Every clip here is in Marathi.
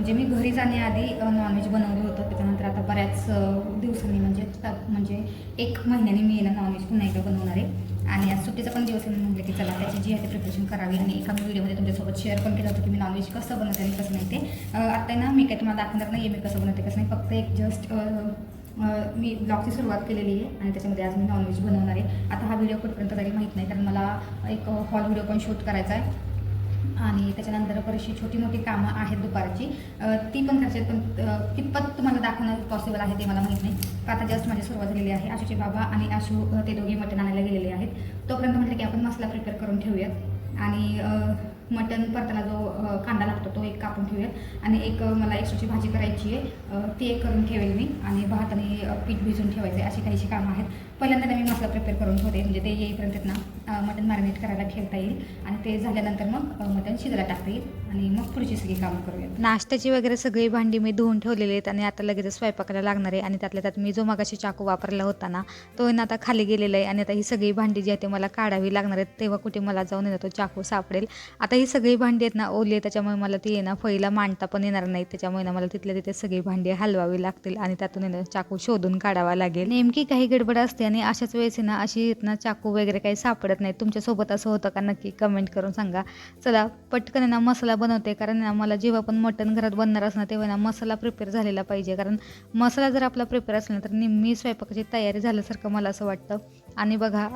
म्हणजे मी घरी जाण्याआधी नॉनव्हेज बनवलं होतं. त्याच्यानंतर आता बऱ्याच दिवसांनी म्हणजे 1 महिन्याने मी ना नॉनव्हेज पुन्हा एकदा बनवणार आहे. आणि आज सुट्टीचा पण दिवस मी म्हटलं की चला त्याची जी आहे ते प्रिपरेशन करावी. आणि एका व्हिडिओमध्ये तुमच्यासोबत शेअर पण केलं होतं की मी नॉनव्हेज कसं बनवते आणि कसं नाही ते. आता ना मी काही तुम्हाला दाखवणार नाही आहे मी कसं बनवते कसं नाही. फक्त एक जस्ट मी ब्लॉगची सुरुवात केलेली आहे आणि त्याच्यामध्ये आज मी नॉनव्हेज बनवणार आहे. आता हा व्हिडिओ कुठपर्यंत तरी माहीत नाही, कारण मला एक हॉल व्हिडिओ पण शूट करायचा आहे. आणि त्याच्यानंतर बरीचशी छोटी मोठी कामं आहेत दुपारची, ती पण करायची आहेत. पण कितपत तुम्हाला दाखवणं पॉसिबल आहे ते मला माहीत नाही. आता जस्ट माझी सुरुवात झालेली आहे. आशूचे बाबा आणि आशू ते दोघे मटण आणायला गेलेले आहेत. तोपर्यंत म्हटलं की आपण मसाला प्रिपेअर करून ठेवूयात. आणि मटण परताला जो कांदा लागतो तो एक कापून ठेवूयात. आणि एक मला एक्स्ट्राची भाजी करायची आहे, ती एक करून ठेवेल मी. आणि भात आणि पीठ भिजून ठेवायचं आहे, अशी काहीशी कामं आहेत. पहिल्यांदा मी मसाला प्रिपेअर करून ठेवते, म्हणजे ते येईपर्यंत ना मटण मॅरिनेट करायला ठेवता येईल. आणि ते झाल्यानंतर मग मटण शिजायला टाकता येईल आणि मग पुढची सगळी कामं करूयात. नाश्त्याची वगैरे सगळी भांडी मी धुवून ठेवलेली आहेत आणि आता लगेच स्वयंपाकाला लागणार आहे. आणि त्यातल्या त्यात मी जो मगाशी चाकू वापरला होता ना तो ना आता खाली गेलेला आहे. आणि आता ही सगळी भांडी जी आहे ते मला काढावी लागणार आहेत, तेव्हा कुठे मला जाऊन तो चाकू सापडेल. आता ही सगळी भांडी आहेत ना ओली आहे, त्याच्यामुळे मला ती आहे ना फळीला मांडता पण येणार नाही. त्याच्यामुळे ना मला तिथल्या तिथे सगळी भांडी हलवावी लागतील आणि त्यातून चाकू शोधून काढावा लागेल. नेमकी काही गडबड असते आणि अशाच वेळेस ना अशी ना चाकू वगैरे काही सापडत नाही. तुमच्यासोबत असं होतं का नक्की कमेंट करून सांगा. चला पटकन ना मसाला बनवते, कारण ना मला जेव्हा पण मटण घरात बनणार असणार तेव्हा ना मसाला प्रिपेअर झालेला पाहिजे. कारण मसाला जर आपला प्रिपेअर असला तर निम्मी स्वयंपाकाची तयारी झाल्यासारखं मला असं वाटतं. आणि बघा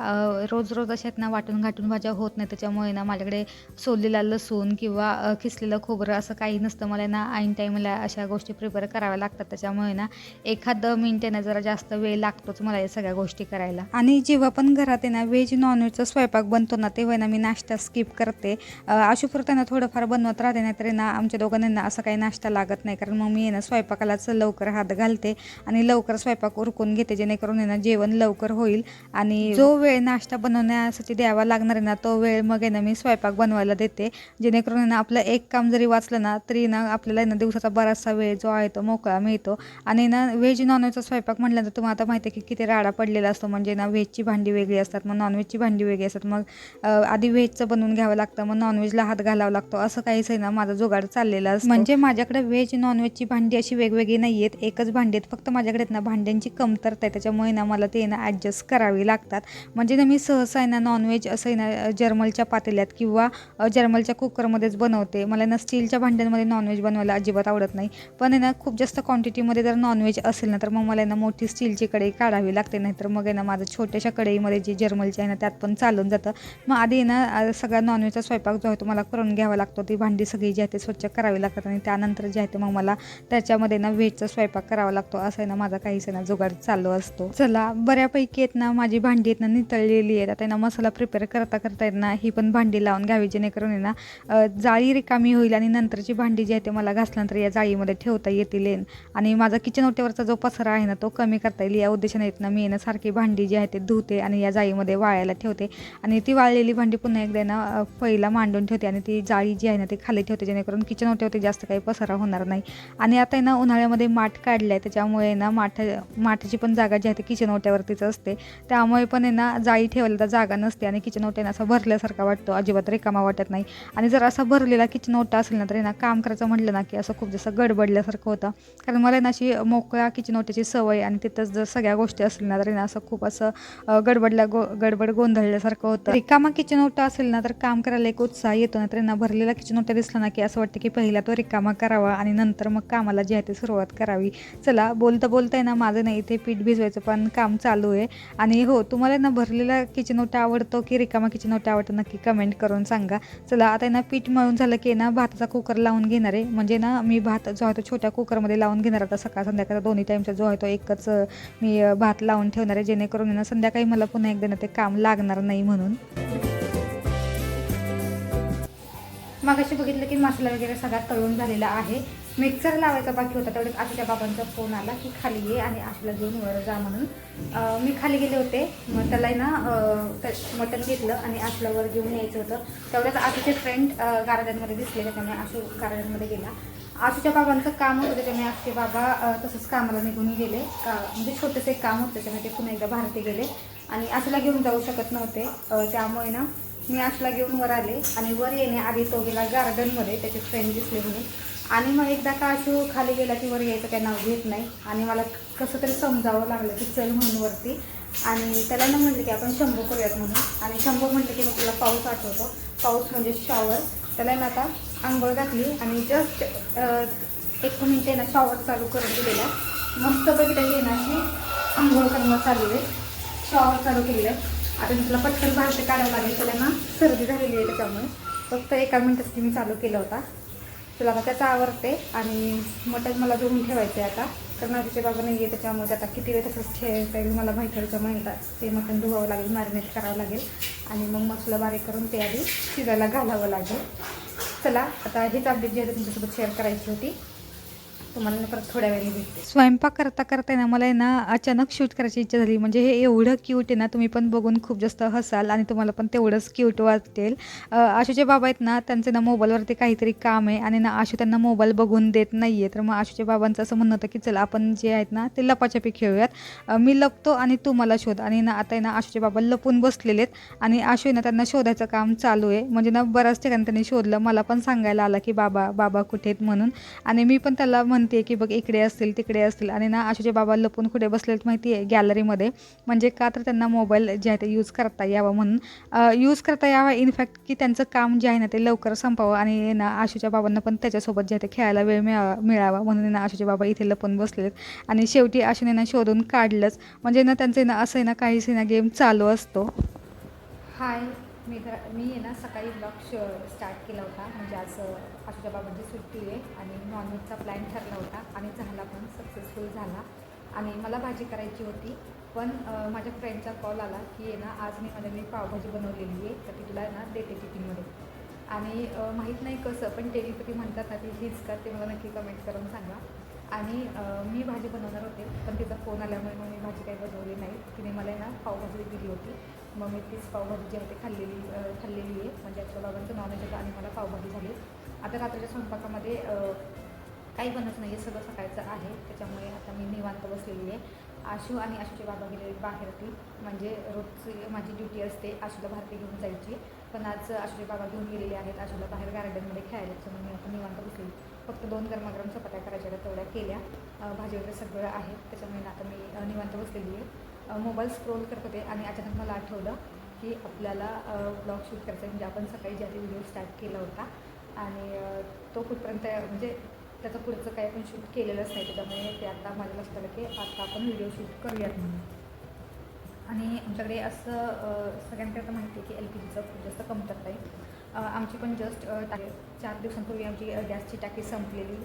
रोज रोज अशात ना वाटून घाटून भाज्या होत नाही, त्याच्यामुळे ना माझ्याकडे सोललेला लसूण किंवा खिसलेलं खोबरं असं काही नसतं. मला ना ऐन टाईमला अशा गोष्टी प्रिपेअर कराव्या लागतात. त्याच्यामुळे ना एखादं मिनिटानं जरा जास्त वेळ लागतोच मला या सगळ्या गोष्टी करायला. आणि जेव्हा पण घरात आहे ना व्हेज नॉनव्हेजचा स्वयंपाक बनतो ना तेव्हा ना मी नाश्ता स्किप करते. आशुपुरता थोडंफार बनवत राहते, नाहीतरी ना आमच्या दोघांना असं काही नाश्ता लागत नाही. कारण मग मी ना स्वयंपाकालाच लवकर हात घालते आणि लवकर स्वयंपाक उरकून घेते, जेणेकरून ना जेवण लवकर होईल. आणि जो वेळ नाश्ता बनवण्यासाठी द्यावा लागणार आहे ना तो वेळ मग ना मी स्वयंपाक बनवायला देते, जेणेकरून ना आपलं एक काम जरी वाचलं ना तरी ना आपल्याला ना दिवसाचा बराचसा वेळ जो आहे तो मोकळा मिळतो. आणि ना व्हेज नॉनव्हेजचा स्वयंपाक म्हटल्यानंतर तुम्हाला आता माहिती आहे की किती राडा पडलेला असतो. म्हणजे ना व्हेजची भांडी वेगळी असतात, मग नॉनव्हेजची भांडी वेगळी असतात. मग आधी व्हेजचं बनवून घ्यावं लागतं, मग नॉनव्हेजला हात घालावा लागतो. असं काहीच आहे ना माझा जुगाड चाललेला असतो. म्हणजे माझ्याकडे व्हेज नॉनव्हेजची भांडी अशी वेगवेगळी नाही आहेत, एकच भांडी आहेत. फक्त माझ्याकडे ना भांड्यांची कमतरता आहे, त्याच्यामुळे ना मला ते ना ॲडजस्ट करावी लागतात. म्हणजे ना मी सहसा आहे ना नॉनव्हेज असं आहे ना जर्मलच्या पातेल्यात किंवा जर्मलच्या कुकरमध्येच बनवते. मला ना स्टीलच्या भांड्यांमध्ये नॉनव्हेज बनवायला अजिबात आवडत नाही. पण आहे ना खूप जास्त क्वांटिटीमध्ये जर नॉनव्हेज असेल ना तर मग मला ना मोठी स्टीलची कढई काढावी लागते, नाहीतर मग आहे ना माझं छोट्याशा कढईमध्ये जी जर्मलची आहे ना त्यात पण चालून जातं. मग आधी ना सगळा नॉनव्हेजचा स्वयंपाक जो आहे तो मला करून घ्यावा लागतो. ती भांडी सगळी जी आहे ते स्वच्छ करावी लागतात आणि त्यानंतर जे आहे ते मग मला त्याच्यामध्ये ना व्हेजचा स्वयंपाक करावा लागतो. असं आहे ना माझा काहीच आहे ना जुगाड चालू असतो. चला बऱ्यापैकी आहेत ना माझी भांडी आहेत ना नितळलेली आहेत. आता ना मसाला प्रिपेअर करता आहेत ना ही पण भांडी लावून घ्यावी, जेणेकरून आहे ना जाळी रिकामी होईल आणि नंतरची भांडी जी आहे ते मला घासल्यानंतर या जाळीमध्ये ठेवता येतील. आणि माझा किचन ओट्यावरचा जो पसारा आहे ना तो कमी करता येईल या उद्देशाने आहेत ना मी ना सारखी भांडी जी आहे ते धुते आणि या जाळीमध्ये वाळायला ठेवते. आणि ती वाळलेली भांडी पुन्हा एकदा ना फळीला मांडून ठेवते आणि ती जाळी जी आहे ना ती खाली ठेवते, जेणेकरून किचन ओट्यावरती जास्त काही पसारा होणार नाही. आणि आता आहे ना उन्हाळ्यामध्ये माठ काढलं आहे, त्याच्यामुळे ना माठाची पण जागा जी आहे ती किचन ओट्यावरतीच असते. त्यामुळे पण आहे ना जाळी ठेवायला तर जागा नसते आणि किचन ओट्यानं असा भरल्यासारखा वाटतो, अजिबात रिकामा वाटत नाही. आणि जर असा भरलेला किचन ओटा असेल ना तरी ना काम करायचं म्हटलं ना की असं खूप जास्त गडबडल्यासारखं होतं. कारण मला ना अशी मोकळ्या किचन ओट्याची सवय आणि तिथंच जर सगळ्या गोष्टी असतील ना तरी ना असं खूप असं गडबड गोंधळल्यासारखं होतं. रिकामा किचन ओटा असेल ना तर काम करायला एक उत्साह येतो ना, तरी ना भरलेला किचन ओटा दिसला ना की असं वाटतं की पहिला तो रिकामा करावा आणि नंतर मग कामाला जी आहे ती सुरुवात करावी. चला बोलता ना माझं नाही इथे पीठ भिजवायचं पण काम चालू आहे. आणि हो तुम्हाला ना भरलेला किचन ओटा आवडतो की रिकामा किचन ओटा आवडतो नक्की कमेंट करून सांगा. चला आता ना पीठ मळून झालं की ना भाताचा कुकर लावून घेणार आहे. म्हणजे ना मी भात जो आहे तो छोट्या कुकरमध्ये लावून घेणार. आता सकाळ संध्याकाळ दोन्ही टाईमचा जो आहे तो एकच मी भात लावून ठेवणार आहे, जेणेकरून ना संध्याकाळी मला पुन्हा एकदा ना ते काम लागणार नाही म्हणून. मगाशी बघितलं की मसाला वगैरे सगळा तळून झालेला आहे. मिक्सर लावायचा बाकी होता, तेवढेच आशूच्या बाबांचा फोन आला की खाली ये आणि आशूला घेऊन वर जा म्हणून. मी खाली गेले होते, मग त्याला ना मटण घेतलं आणि आशूला वर घेऊन यायचं होतं. तेवढ्याच आशूचे फ्रेंड गार्डनमध्ये दिसले, त्याच्यामुळे आशू गार्डनमध्ये गेला. आशूच्या बाबांचं काम होतं, त्याच्यामुळे आशूचे बाबा तसंच कामाला निघून गेले. म्हणजे छोटंसं एक काम होतं त्याच्यामुळे ते पुन्हा एकदा बाहेर गेले आणि आशूला घेऊन जाऊ शकत नव्हते. त्यामुळे ना मी आशूला घेऊन वर आले आणि वर येण्याआधी तो गेला गार्डनमध्ये, त्याचे फ्रेंड दिसले म्हणून. आणि मग एकदा का आशू खाली गेला की वर यायचं काही नाव घेत नाही आणि मला कसं तरी समजावं लागलं की चल म्हणून वरती. आणि त्याला ना म्हटलं की आपण शंभू करूयात म्हणून. आणि शंभू म्हटलं की मग तुला पाऊस आठवतो. पाऊस म्हणजे शॉवर. त्याला ना आता आंघोळ घातली आणि जस्ट 1 मिनिट ना शॉवर चालू करून दिलेला. मस्तपैकी त्याची ना अशी आंघोळ करणं चालू आहे. शॉवर चालू केलेलं आहे. आता मी तुला पटकन बाहेर काढावं लागेल. त्याला ना सर्दी झालेली आहे त्याच्यामुळे फक्त 1 मिनिटासाठी मी चालू केलं होता. तुला आता त्याचा आवडते आणि मटण मला धुवून ठेवायचं आहे आता. तर माझे बाबा नाही आहे त्याच्यामुळे आता किती वेळ तसंच ठेवायचं आहे मला माहिती त्याच्यामुळे ते मटण धुवावं लागेल, मॅरिनेट करावं लागेल आणि मग मसाला बारीक करून ते आधी शिजायला घालावं लागेल. चला आता हेच अपडेट जे आहे तुमच्यासोबत शेअर करायची होती. तुम्हाला परत थोड्या वेळाने भेटते. स्वयंपाक करता करता ना मला ना अचानक शूट करायची इच्छा झाली. म्हणजे हे एवढं क्यूट आहे ना, तुम्ही पण बघून खूप जास्त हसाल आणि तुम्हाला पण तेवढंच क्यूट वाटेल. आशूचे बाबा आहेत ना, त्यांचं ना मोबाईलवरती काहीतरी काम आहे आणि ना आशू त्यांना मोबाईल बघून देत नाही आहे. तर मग आशूच्या बाबांचं असं म्हणणं होतं की चला आपण जे आहेत ना ते लपाछपी खेळूयात. मी लपतो आणि तू मला शोध. आणि ना आता ना आशूचे बाबा लपून बसलेले आहेत आणि आशू ना त्यांना शोधायचं काम चालू आहे. म्हणजे ना बऱ्याच ठिकाणी त्यांनी शोधलं. मला पण सांगायला आला की बाबा बाबा कुठे आहेत म्हणून. आणि मी पण त्याला म्हणते की बघ इकडे असतील तिकडे असतील. आणि ना आशूचे बाबा लपून कुठे बसलेत माहिती आहे? गॅलरीमध्ये. म्हणजे का तर त्यांना मोबाईल जे आहे ते यूज करता यावं म्हणून. यूज करता यावा इनफॅक्ट की त्यांचं काम जे आहे ना ते लवकर संपावं आणि ना आशूच्या बाबांना पण त्याच्यासोबत जे आहे ते खेळायला वेळ मिळावा म्हणून ना आशूचे बाबा इथे लपून बसलेत. आणि शेवटी आशूने ना शोधून काढलंच. म्हणजे ना त्यांचं ना असं आहे ना काहीच ना गेम चालू असतो. हाय, मी आहे ना सकाळी ब्लॉग स्टार्ट केला होता. म्हणजे आज आशूच्या बाबांची सुट्टी आहे आणि नॉनव्हेजचा प्लॅन ठरला होता आणि झाला पण सक्सेसफुल झाला. आणि मला भाजी करायची होती पण माझ्या फ्रेंडचा कॉल आला की आहे ना आज मी पावभाजी बनवलेली आहे तर ती तुला ना देते टिफिनमध्ये. आणि माहीत नाही कसं पण टेलीपती म्हणतात ना ती हीच का ते मला नक्की कमेंट करून सांगा. आणि मी भाजी बनवणार होते पण तिचा फोन आल्यामुळे मग मी भाजी काही बनवली नाही. तिने मला ना पावभाजी दिली होती. मग मी तीच पावभाजी जी आहे ते खाल्लेली आहे. म्हणजे आजच्या बाबांचं नॉनव्हेज होतं आणि मला पावभाजी झाली. आता रात्रीच्या स्वयंपाकामध्ये काही बनत नाही आहे, सगळं सकाळचं आहे. त्याच्यामुळे आता मी निवांत बसलेली आहे. आशू आणि आशूचे बाबा गेलेले बाहेरती. म्हणजे रोजची माझी ड्युटी असते आशूला बाहेर घेऊन जायची. पण आज आशूचे बाबा घेऊन गेलेले आहेत आशूला बाहेर गार्डनमध्ये खेळायला. त्याच्यामुळे मी आता निवांत बसलेली. फक्त 2 गरमागरम चपात्या करायच्या तेवढ्या केल्या. भाजी वगैरे सगळं आहे त्याच्यामुळे आता मी निवांत बसलेली आहे. मोबाईल स्क्रोल करत होते आणि अचानक मला आठवलं की आपल्याला ब्लॉग शूट करायचा आहे. म्हणजे आपण सकाळी ज्या व्हिडिओ स्टार्ट केला होता आणि तो कुठपर्यंत म्हणजे त्याचं पुढचं काही पण शूट केलेलंच नाही. त्याच्यामुळे ते आता माझ्या लक्षात आलं की आता आपण व्हिडिओ शूट करूयात म्हणून. आणि आमच्याकडे असं सगळ्यांकडे माहिती आहे की LPGचं खूप जास्त कमतरता आहे. आमची पण जस्ट 4 दिवसांपूर्वी आमची गॅसची टाकी संपलेली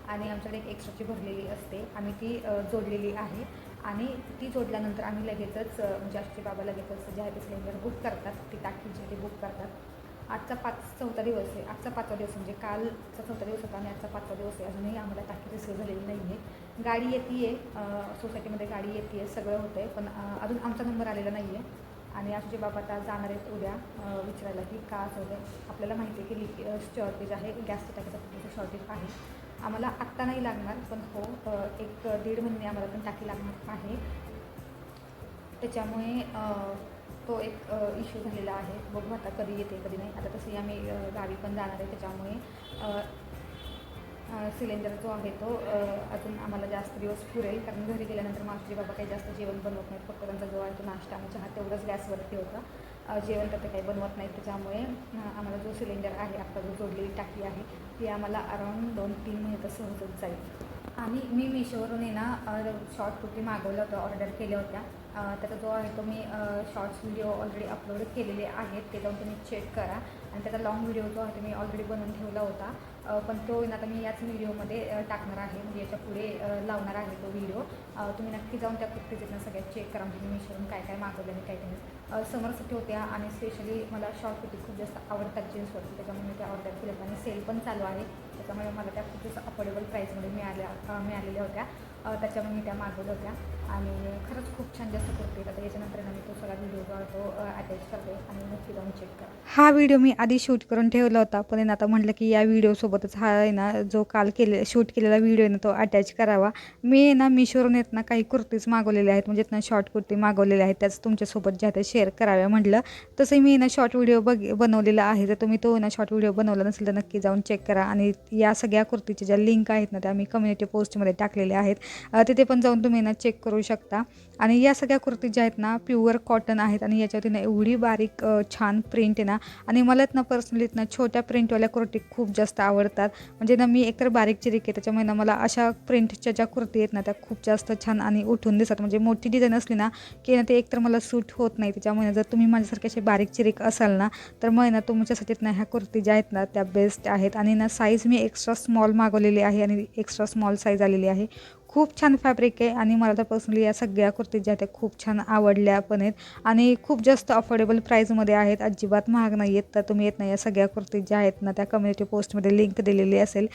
आणि आमच्याकडे एक एक्स्ट्राची भरलेली असते. आम्ही ती जोडलेली आहे आणि ती जोडल्यानंतर आम्ही लगेचच म्हणजे आमचे बाबा लगेचच जे आहे ते सिलेंडर बुक करतात. ती टाकी जी आहे ती बुक करतात. आजचा 4था दिवस आहे. आजचा 5वा दिवस म्हणजे कालचा 4था दिवस होता आणि आजचा 5वा दिवस आहे. अजूनही आम्हाला टाकी रिसीव झालेली नाही आहे. गाडी येते आहे सोसायटीमध्ये गाडी येते आहे सगळं होतं आहे पण अजून आमचा नंबर आलेला नाही आहे. आणि आमचे बाबा आता जाणार आहेत उद्या विचारायला की का असं होतं आहे. आपल्याला माहिती आहे की शॉर्टेज आहे गॅसच्या टाकीचं शॉर्टेज आहे. आम्हाला आत्ता नाही लागणार पण हो 1-1.5 महिने आम्हाला पण टाकी लागणार आहे. त्याच्यामुळे तो एक इश्यू झालेला आहे. बघू आता कधी येते कधी नाही. आता तसंही आम्ही गावी पण जाणार आहे त्याच्यामुळे सिलेंडर जो आहे तो अजून आम्हाला जास्त दिवस पुरेल. कारण घरी गेल्यानंतर माझे बाबा काही जास्त जेवण बनवत नाहीत. फक्त त्यांचा जो आहे तो नाश्ता आणि चहा तेवढंच गॅसवरती होतं. जेवण तर ते काही बनवत नाहीत. त्याच्यामुळे आम्हाला जो सिलेंडर आहे आत्ता जो जोडलेली टाकी आहे ती आम्हाला अराऊंड 2-3 महिने तर सहजच जाईल. आणि मी मिशोवरून आहे ना शॉर्ट कुर्ती मागवलं होतं, ऑर्डर केल्या होत्या. त्याचा जो आहे तो मी शॉर्ट्स व्हिडिओ ऑलरेडी अपलोड केलेले आहेत. ते जाऊन तुम्ही चेक करा. आणि त्याचा लॉंग व्हिडिओ जो आहे तो मी ऑलरेडी बनवून ठेवला होता. पण तो आता मी याच व्हिडिओमध्ये टाकणार आहे. म्हणजे याच्या पुढे लावणार आहे तो व्हिडिओ. तुम्ही नक्की जाऊन त्या कुर्तीचं सगळ्यात चेक करा. म्हणजे मी मिशोवरून काय काय मागवलं आणि काय काय समरसाठी होत्या. आणि स्पेशली मला शॉर्ट कुर्ती खूप जास्त आवडतात जीन्सवरती. त्याच्यामुळे मी त्या ऑर्डर केल्या आणि सेल पण चालू आहे. त्याच्यामुळे मला त्या खूप जास्त अफोर्डेबल प्राईसमध्ये मिळालेल्या होत्या. त्याच्यामुळे मी त्या मागवल्या होत्या. आणि खरंच खूप छान जास्त कुर्ती. आता याच्यानंतर मी तो सगळा व्हिडिओ जो आहे तो अटॅच करते आणि नक्की जाऊन चेक करा. हा व्हिडिओ मी आधी शूट करून ठेवला होता, पण आता म्हटलं की या व्हिडिओसोबतच हा आहे ना जो काल शूट केलेला व्हिडिओ आहे ना तो अटॅच करावा. मी ना मिशोवरून येत ना काही कुर्तीज मागवलेल्या आहेत, म्हणजे ना शॉर्ट कुर्ती मागवलेल्या आहेत, त्याच तुमच्यासोबत ज्या त्या शेअर कराव्या म्हटलं. तसंही मी ना शॉर्ट व्हिडिओ बनवलेला आहे. जर तुम्ही तो ना शॉर्ट व्हिडिओ बनवला नसेल तर नक्की जाऊन चेक करा. आणि या सगळ्या कुर्तीच्या ज्या लिंक आहेत ना त्या मी कम्युनिटी पोस्टमध्ये टाकलेल्या आहेत, तिथे पण जाऊन तुम्ही ना चेक करू शकता. आणि या सगळ्या कुर्ती ज्या आहेत ना प्युअर कॉटन आहेत आणि याच्यावरती ना एवढी बारीक छान प्रिंट आहे ना. आणि मला ना पर्सनली ना छोट्या प्रिंटवाल्या कुर्ती खूप जास्त आवडतात. म्हणजे ना मी एकतर बारीक चिरीक आहे, त्याच्यामुळे ना मला अशा प्रिंटच्या ज्या कुर्ती आहेत ना त्या खूप जास्त छान आणि उठून दिसतात. म्हणजे मोठी डिझाईन असली ना की ना ते एकतर मला सूट होत नाही. त्याच्यामुळे जर तुम्ही माझ्यासारखे असे बारीक चिरीक असाल ना तर मग ना तुमच्यासाठी ना ह्या कुर्ती ज्या आहेत ना त्या बेस्ट आहेत. आणि ना साईज मी एक्स्ट्रा स्मॉल मागवलेली आहे आणि एक्स्ट्रा स्मॉल साईज आलेली आहे. खूप छान फॅब्रिक आहे आणि मला तर पर्सनली या सगळ्या कुर्ती ज्या त्या खूप छान आवडल्या पण आहेत आणि खूप जास्त अफोर्डेबल प्राईजमध्ये आहेत. अजिबात महाग नाही आहेत. तर तुम्ही येत नाही या सगळ्या कुर्ती ज्या आहेत ना त्या कम्युनिटी पोस्टमध्ये लिंक दिलेली असेल,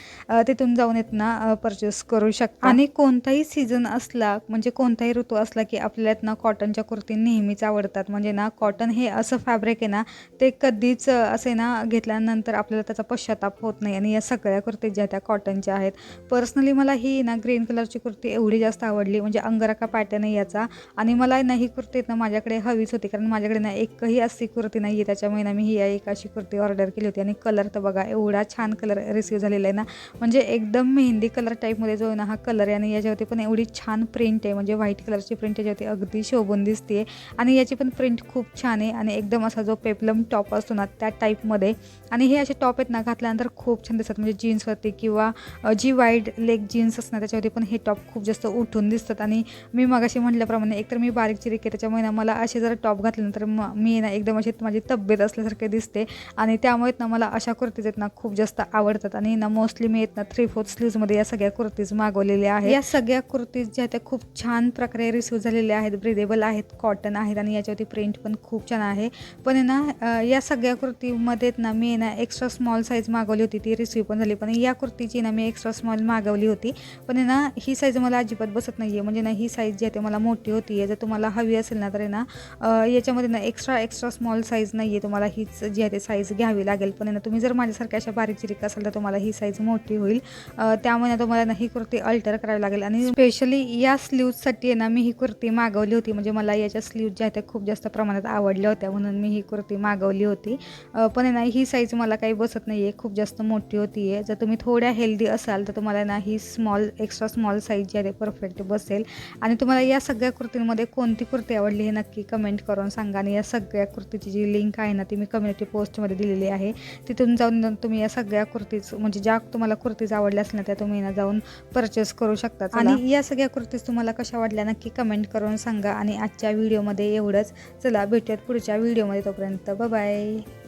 तिथून जाऊन येत ना परचेस करू शकता. आणि कोणताही सीझन असला म्हणजे कोणताही ऋतू असला की आपल्याला ना कॉटनच्या कुर्ती नेहमीच आवडतात. म्हणजे ना कॉटन हे असं फॅब्रिक आहे ना ते कधीच असे ना घेतल्यानंतर आपल्याला त्याचा पश्चाताप होत नाही. आणि या सगळ्या कुर्ती ज्या त्या कॉटनच्या आहेत. पर्सनली मला ही ना ग्रीन कलरची कुर्ती एवढी जास्त आवडली, म्हणजे अंगरखा पॅटर्न आहे याचा. आणि मला ना ही कुर्ती ना माझ्याकडे हवीच होती, कारण माझ्याकडे ना एकही अशी कुर्ती नाही आहे. त्याच्यामुळे ना मी ही एक अशी कुर्ती ऑर्डर केली होती. आणि कलर तर बघा एवढा छान कलर रिसीव झालेला आहे ना, म्हणजे एकदम मेहंदी कलर टाईपमध्ये जो आहे ना हा कलर आहे. आणि याच्यावरती पण एवढी छान प्रिंट आहे, म्हणजे व्हाईट कलरची प्रिंट याच्यावरती अगदी शोभून दिसते. आणि याची पण प्रिंट खूप छान आहे आणि एकदम असा जो पेप्लम टॉप असतो ना त्या टाईपमध्ये. आणि हे असे टॉप आहेत ना घातल्यानंतर खूप छान दिसतात, म्हणजे जीन्सवरती किंवा जी वाईड लेग जीन्स असणार त्याच्यावरती पण हे टॉप खूप जास्त उठून दिसतात. आणि मी मगाशी म्हटल्याप्रमाणे एकतर मी बारीक चिरीक आहे, त्याच्यामुळे ना मला असे जर टॉप घातल्यानंतर मी ना एकदम अशी माझी तब्येत असल्यासारखे दिसते. आणि त्यामुळे ना मला अशा कुर्तीज आहेत ना खूप जास्त आवडतात. आणि ना मोस्टली मी येत ना 3/4 स्लीव्जमध्ये या सगळ्या कुर्तीज मागवलेल्या आहेत. या सगळ्या कुर्तीज ज्या त्या खूप छान प्रकारे रिसीव झालेल्या आहेत, ब्रिदेबल आहेत, कॉटन आहेत आणि याच्यावरती प्रिंट पण खूप छान आहे. पण ना या सगळ्या कुर्तीमध्ये ना मी ना एक्स्ट्रा स्मॉल साईज मागवली होती, ती रिसीव पण झाली. पण या कुर्तीची ना मी एक्स्ट्रा स्मॉल मागवली होती, पण ना ही साईज मला अजिबात बसत नाही आहे. म्हणजे ना ही साईज जी आहे ते मला मोठी होती आहे. जर तुम्हाला हवी असेल ना तर ना याच्यामध्ये ना एक्स्ट्रा स्मॉल साईज नाही आहे, तुम्हाला हीच जी आहे ते साईज घ्यावी लागेल. पण ना तुम्ही जर माझ्यासारख्या अशा बारीक चिरीक असाल तर तुम्हाला ही साईज मोठी होईल. त्यामुळे ना तुम्हाला ना ही कुर्ती अल्टर करावी लागेल. आणि स्पेशली या स्लीव्जसाठी ना मी ही कुर्ती मागवली होती, म्हणजे मला याच्या स्लीव्ज ज्या आहेत खूप जास्त प्रमाणात आवडल्या होत्या म्हणून मी ही कुर्ती मागवली होती. पण ना ही साईज मला काही बसत नाही आहे, खूप जास्त मोठी होती आहे. जर तुम्ही थोड्या हेल्दी असाल तर तुम्हाला ना ही एक्स्ट्रा स्मॉल साईज जी आहे परफेक्ट बसेल. आणि तुम्हाला या सगळ्या कुर्तींमध्ये कोणती कुर्ती आवडली हे नक्की कमेंट करून सांगा. आणि या सगळ्या कुर्तीची जी लिंक आहे ना ती मी कम्युनिटी पोस्टमध्ये दिलेली आहे, तिथून जाऊन तुम्ही या सगळ्या कुर्तीज म्हणजे ज्या तुम्हाला कुर्तीज आवडल्या असल्या त्या तुम्ही ना जाऊन परचेस करू शकता. आणि या सगळ्या कुर्तीज तुम्हाला कशा वाटल्या नक्की कमेंट करून सांगा. आणि आजच्या व्हिडिओमध्ये एवढंच. चला भेटूयात पुढच्या व्हिडिओमध्ये, तोपर्यंत बाय बाय.